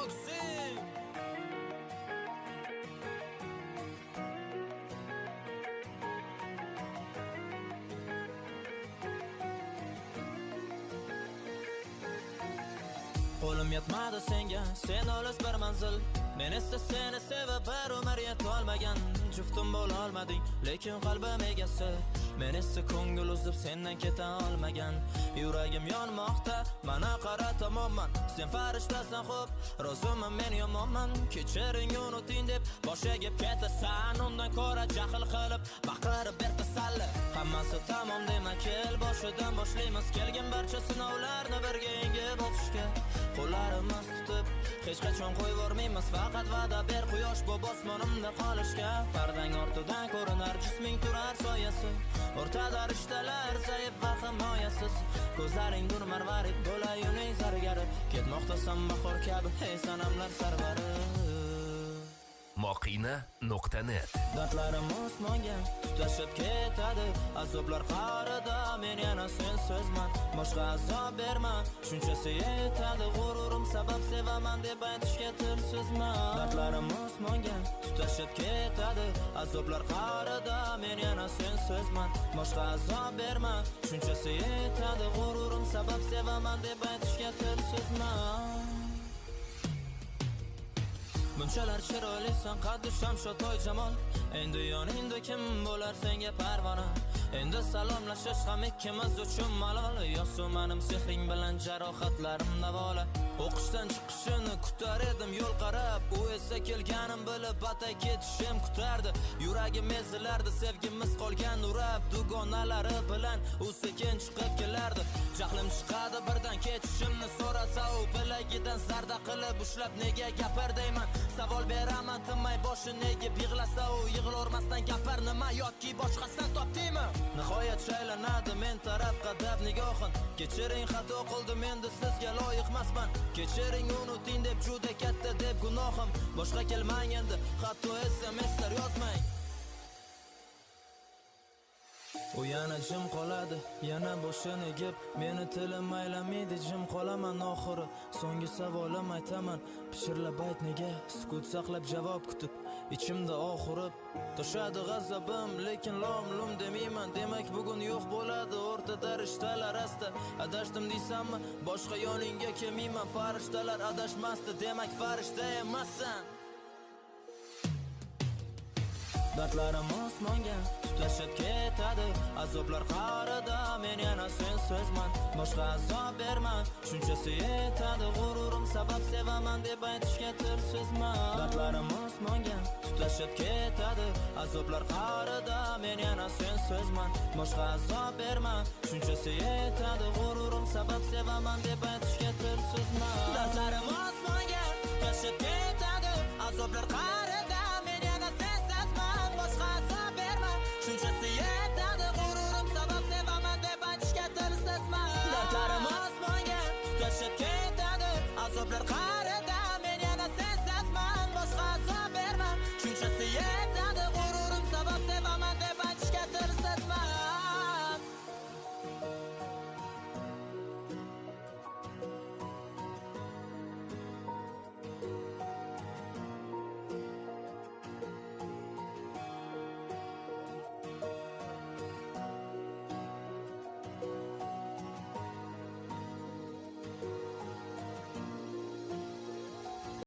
boxing. Qo'lim yetmadi senga, sen olis bir manzil. Men esa seni sevib bir umr yetolmagan. Juftim bo'la olmading, lekin qalbim egasi. Men esa ko'ngil uzib sendan keta olmagan. Yuragim yonmoqda, mana qara tomonman. Sen farishtasan xo'p, roziman men yomonman. Kechiring unuting deb boshiga ketasan. Undan ko'ra jahl qilib, baqirib ber tasalli. Hammasi tamom dema, kel boshidan boshlaymiz. Kelgan barcha sinovlarni birga yengib o'tishga. Qo'llarimiz tutib, hech qachon qo'yvormaymiz. Faqat va'da ber quyosh bu osmonimda qolishga. Pardang ortidan ko'rinar jisming turar soyasi. O'rtada rishtalar zaif va himoyasiz. Ko'zlaring dur marvarid bo'layuning zargari. Ketmoqdasan bahor kabi, ey sanamlar sarvari. Moqina.net Dardlarim osmonga tutashib ketadi. Azoblar qarida men yana sensizman. Boshqa azob berma, shunchasi yetadi. G'ururim sabab sevaman deb aytishga tilsizman. Dardlarim osmonga tutashib ketadi. Azoblar qarida men yana sensizman. Boshqa azob berma, shunchasi yetadi. G'ururim sabab sevaman deb aytishga tilsizman. Bunchalar chiroylisan qaddi shamsho toy jamol. Endi yoningda kim bo'lar senga parvona? Endi salomlashish ham ikkimiz uchun malol. Yo'qsa mening sehring bilan jarohatlarim davola. O'qishdan chiqishini kutar edim yo'l qarab. U esa kelganim bilib batay ketishim kutardi. Yuragim ezilardi, sevgimiz qolgan urab. Dugonalari bilan u sekin chiqib kelardi. Jahlim chiqadi birdan ketishimni so'rasa, u bilagidan zarda qilib ushlab nega gapir deyman. Savol beraman tinmay boshi nega yig'lasa, u yig'lormasdan gapir nima yoki boshqasini topdingmi? Nihoyat shaylanadi men taraf qadab nigohin. Kechiring xato qildim endi sizga loyiqmasman. Kechiring unuting deb juda katta deb gunohim. Boshqa kelmang endi, hatto SMS'lar yozmang. U yana jim qoladi, yana boshini egib, meni tilim maylamaydi, jim qolaman oxiri. So'nggi savolim aytaman, pichirlab ayt nega, sukut saqlab javob kutib, ichimda oxirib toshadi g'azabim, lekin lom-lum demayman. Demak bugun yo'q bo'ladi o'rtada rishtalar asta. Adashdim deysanmi, boshqa yoningga kelmayman. Farishtalar adashmasdi, demak farishta emassan. Dardlarim osmonga tutashib ketadi. Azoblar qarida men yana sensizman. Boshqa azob berma, shunchasi yetadi. G'ururim sabab sevaman deb aytishga tilsizman. Dardlarim osmonga tutashib ketadi. Azoblar qarida men yana sensizman. Boshqa azob berma, shunchasi yetadi. G'ururim sabab sevaman deb aytishga tilsizman. Dardlarim osmonga tutashib ketadi. Azoblar qarida men yana sensizman. Boshqa azob berma, shunchasi yetadi. G'ururim sabab sevaman deb aytishga tilsizman. Dardlarim osmonga tutashib ketadi. Azoblar